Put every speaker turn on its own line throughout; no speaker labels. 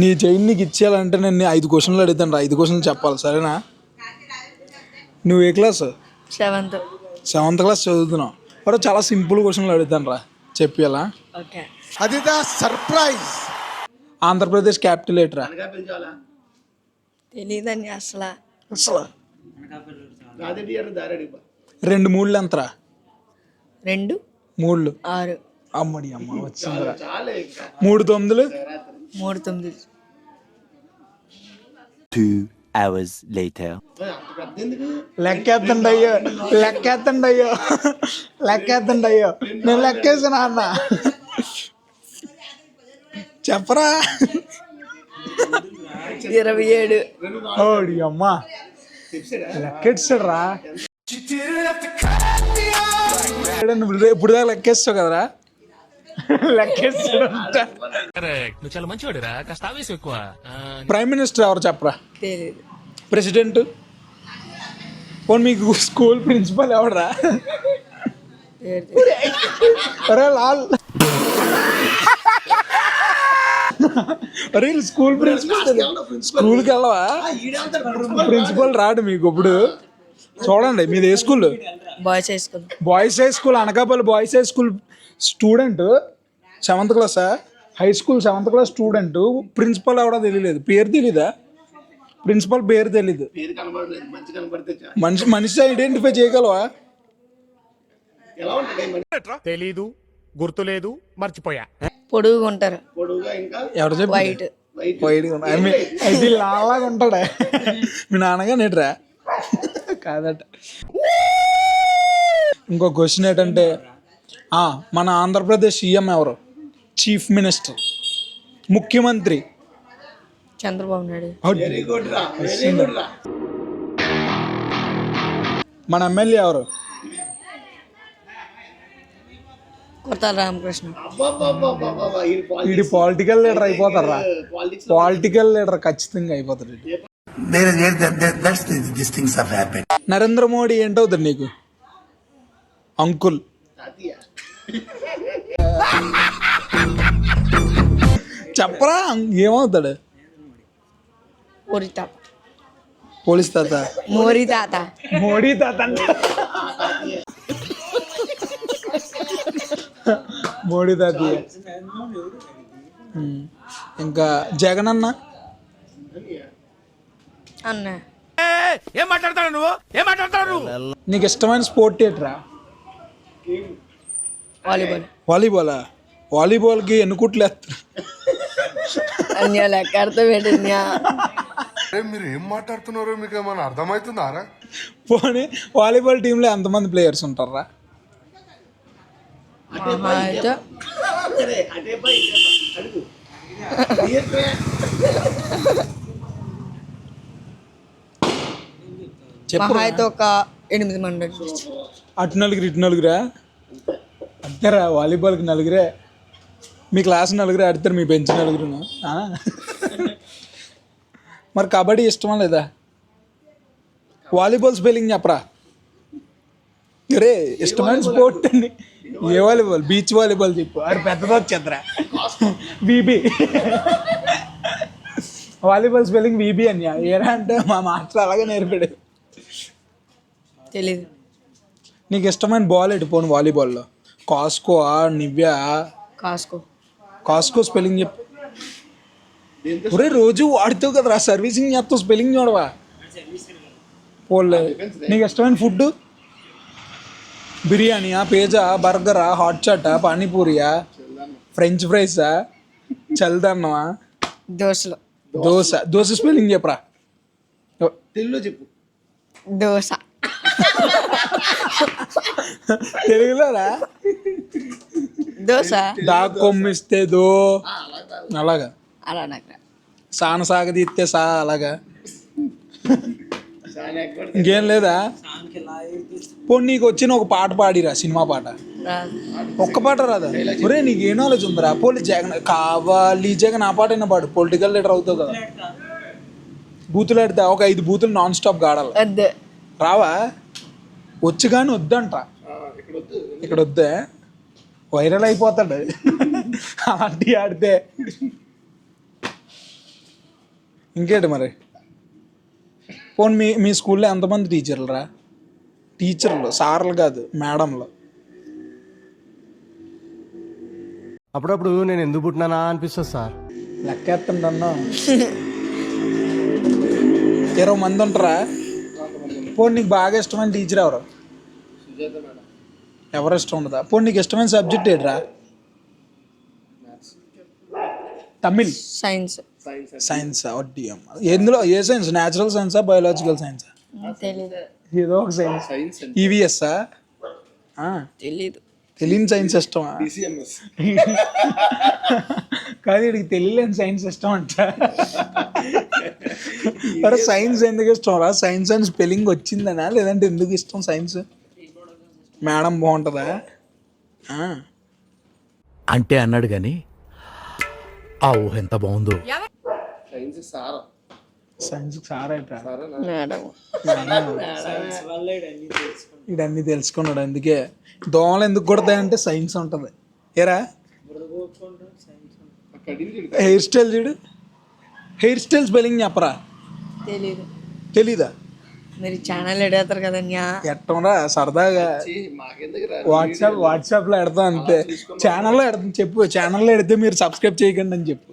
నీ చైన్ నీకు ఇచ్చేయాలంటే నేను 5 క్వశ్చన్లు అడుగుతాను రా. 5 క్వశ్చన్లు చెప్పాలి, సరేనా? నువ్వు ఏ క్లాస్? సెవెంత్ క్లాస్ చదువుతున్నావు. మరి చాలా సింపుల్ క్వశ్చన్లు అడుగుతాను రా, చెప్పేలా?
అది సర్ప్రైజ్.
ఆంధ్రప్రదేశ్ క్యాపిటల్ ఏట్రా?
తెలీదండి అసలు.
2 3 ఎంతరా?
2
3
6
అమ్మడి అమ్మ వచ్చిందిరా. 3 9
3 9
2 hours later.
లెక్కేద్దండి అయ్యో, లెక్కేద్దండి అయ్యో, లెక్కేద్దండి అయ్యో. నేను లెక్కేసాను అన్న, చెప్పరా?
27
ఓడి అమ్మ లెక్కేసాడు రా. ఇప్పుడు దాకా లెక్కేస్తావు కదరా? లెక్కేస్తాడు.
చాలా మంచివాడురా, కాస్త ఆవేశం ఎక్కువ.
ప్రైమ్ మినిస్టర్ ఎవరు చెప్పరా?
తెలీదు.
ప్రెసిడెంట్? పోనీ మీకు స్కూల్ ప్రిన్సిపల్ ఎవడరా? అరే లాల్, అరే స్కూల్ ప్రిన్సిపల్. స్కూల్కి వెళ్ళవా? ప్రిన్సిపల్ రాడు మీకు ఇప్పుడు. చూడండి, మీది ఏ school?
Boys high school.
Boys high school, Anakapalli boys high school student 7th క్లాసా? High school 7th class student. Principal ఎవడో తెలియలేదు, పేరు తెలీదా? ప్రిన్సిపల్ పేరు తెలీదు. మనిషి ఐడెంటిఫై చేయగలవా?
తెలీదు, గుర్తులేదు, మర్చిపోయా.
పొడుగుగా ఉంటారు.
ఎవరు చెప్పి?
వైట్
అయితే లాగా ఉంటాడా? మీ నాన్నగా నేట్రా? కాదట. ఇంకో క్వశ్చన్ ఏంటంటే, మన ఆంధ్రప్రదేశ్ సీఎం ఎవరు? చీఫ్ మినిస్టర్, ముఖ్యమంత్రి?
చంద్రబాబు నాయుడు.
మన ఎమ్మెల్యే ఎవరు?
కొత్త రామకృష్ణ.
వీడి పొలిటికల్ లీడర్ అయిపోతారా? పొలిటికల్ లీడర్ ఖచ్చితంగా అయిపోతాడు. నరేంద్ర మోడీ ఏంటవుతాడు నీకు? అంకుల్. చెప్పరా, ఏమవుతాడు? పోలీస్ తాత.
మోరీ తాత.
మోడీ తాత అంట. మోడీ తాత. ఇంకా జగన్ అన్న.
ఏం మాట్లాడతాడు నువ్వు? ఏం మాట్లాడతాడు?
నీకు ఇష్టమైన స్పోర్ట్ ఏంట్రా?
వాలీబాల్.
వాలీబాలా? వాలీబాల్కి ఎన్ని కుట్లు వేస్తారు?
లెక్క
మీరు ఏం మాట్లాడుతున్నారో మీకు ఏమైనా అర్థమవుతుందారా?
పోనీ వాలీబాల్ టీంలో ఎంతమంది ప్లేయర్స్ ఉంటారా?
అయితే ఒక 8 మంది.
అటు నలుగురు ఇటు నలుగురా? అంతేరా, వాలీబాల్కి నలుగురే. మీ క్లాస్ నలుగురే ఆడతారు, మీ బెంచ్ నలుగురు. మరి కబడ్డీ ఇష్టమా లేదా? వాలీబాల్ స్పెల్లింగ్ చెప్పరా? రే ఇష్టమైన స్పోర్ట్ అండి. ఏ వాలీబాల్? బీచ్ వాలీబాల్ చెప్పు. అది పెద్దది వచ్చేద్దరా. బీబీ. వాలీబాల్ స్పెల్లింగ్ బీబీ అన్యా. ఏరా అంటే మా మాస్టర్ అలాగే నేర్పాడు.
తెలీదు.
నీకు ఇష్టమైన బాల్ ఎటు? పోను వాలీబాల్లో కాస్కో, నివ్యా? కాస్కో స్పెల్లింగ్ చెప్పు. ఒరే రోజు వాడుతావు కదరా, సర్వీసింగ్ చేస్తావు, స్పెల్లింగ్ చూడవా? పోలే. నీకు ఇష్టమైన ఫుడ్? బిర్యానీయా, పిజ్జా, బర్గరా, హాట్ చాటా, పానీపూరియా, ఫ్రెంచ్ ఫ్రైసా, చల్దన్నమా? దోశ స్పెల్లింగ్ చెప్పరా? తెలుగులో చెప్పు.
దోశ.
తెలుగులోరా?
దోశ.
దాక్కొమ్మిస్తే దో, అలాగా.
అలా
సాన సాగదీస్తే సా, అలాగా. ఇంకేం లేదా? పోనీ నీకు వచ్చిన ఒక పాట పాడిరా, సినిమా పాట. ఒక్క పాట రాదా? ఒరే నీకు ఏ నాలెడ్జ్ ఉందిరా? పోలీ జగన్ కావాలి, జగన్ ఆ పాట అయినా పాడు. పొలిటికల్ లీడర్ అవుతావు కదా. బూతులు ఆడితే ఒక 5 బూతులు నాన్ స్టాప్ ఆడాలి. రావా? వచ్చి కానీ వద్దంట. ఇక్కడ వద్దే, వైరల్ అయిపోతాడు అలాంటివి ఆడితే. ఇంకేంటి మరి? పోనీ మీ స్కూల్లో ఎంతమంది టీచర్లు రా? టీచర్లు, సార్లు కాదు, మేడంలు.
అప్పుడప్పుడు నేను ఎందుకు పుట్టినానా అనిపిస్తుంది సార్.
లెక్కేస్తుండన్నా 20 మంది ఉంటారా? పోనీ నీకు బాగా ఇష్టమైన టీచర్ ఎవరు? ఎవరు ఇష్టం ఉండదా? పోనీ నీకు ఇష్టమైన సబ్జెక్ట్ ఏంట్రా? తమిళ్. సైన్స్. వడ్డీ అమ్మ. ఎందులో ఏ సైన్స్? న్యాచురల్ సైన్సా, బయాలజికల్ సైన్సా?
తెలీదు.
ఏదో ఒక సైన్స్. ఈవీఎస్సా?
తెలీదు.
తెలియని సైన్స్ ఇష్టమా? కాదు, వీడికి తెలియలేని సైన్స్ ఇష్టం అంట. మరి సైన్స్ ఎందుకు ఇష్టం రా? సైన్స్ అని స్పెల్లింగ్ వచ్చిందనా, లేదంటే ఎందుకు ఇష్టం సైన్స్? మేడం బాగుంటుందా?
అంటే అన్నాడు గాని ఆ ఊహ ఎంత బాగుందో.
Science సారైట
madam.
ఇడన్నీ తెలుసుకున్నాడు. అందుకే దోమలు ఎందుకు కొడతాయంటే సైన్స్ ఉంటుంది. ఏరా హెయిర్ స్టైల్ చూడు. హెయిర్ స్టైల్ స్పెల్లింగ్ చెప్పరా?
తెలీదు.
తెలీదా?
మీరు ఛానల్ ఎడతారు కదన్యా.
ఎట్టంరా సరదాగా వాట్సాప్లో ఎడతాం అంతే. ఛానల్లో ఎడతాం. చెప్పు, ఛానల్లో ఎడితే మీరు సబ్స్క్రైబ్ చేయకండి అని చెప్పు.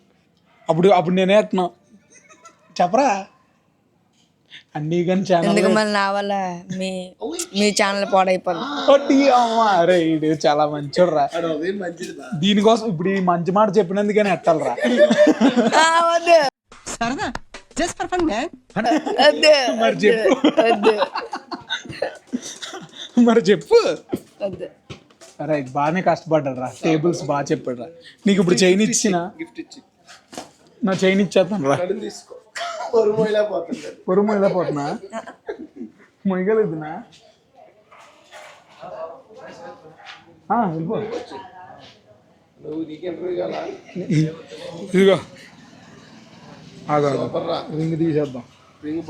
అప్పుడు నేనే ఎట్టను చెప్పరా? అన్నీ కానీ ఛానల్
ఎందుకు మళ్ళీ నా వల్ల మీ ఛానల్ పాడైపోయింది.
అరే ఇది చాలా మంచోడు రా. దీనికోసం ఇప్పుడు ఈ మంచి మాట చెప్పినందుకని ఎట్టాలరా?
వద్దు. వద్దు.
మరి చెప్పు.
వద్దు.
మరి చెప్పు.
వద్దు.
అరే బాగానే కష్టపడ్డాడు రా. టేబుల్స్ బాగా చెప్పాడు రా. నీకు ఇప్పుడు చైన్ ఇచ్చిన నా చైన్ ఇచ్చేస్తాను రా. పొరుము ఇలా పోతున్నా మొయ్యగలుగుతున్నా. వెళ్ళిపో. ఇదిగో రింగ్ తీసేద్దాం. రింగ్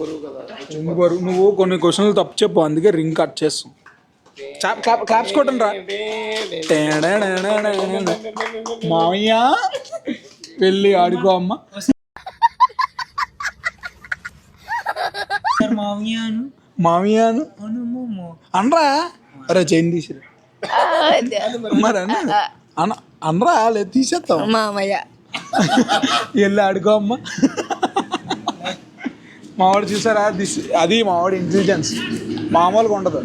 బరువు. నువ్వు కొన్ని క్వశ్చన్లు తప్పు చెప్పు, అందుకే రింగ్ కట్ చేస్తాం. క్లాప్స్ కొట్టండి రా. మామయ్య వెళ్ళి ఆడుకో అమ్మ. మామయ్యాను అనరా. అరే చైన్ తీసిరా మరి అనరా, లేదు తీసేస్తాం.
మామయ్య
వెళ్ళి ఆడుకో అమ్మ. మావాడు చూసారా? అది మావాడు ఇంటెలిజెన్స్ మామూలుగా ఉండదు.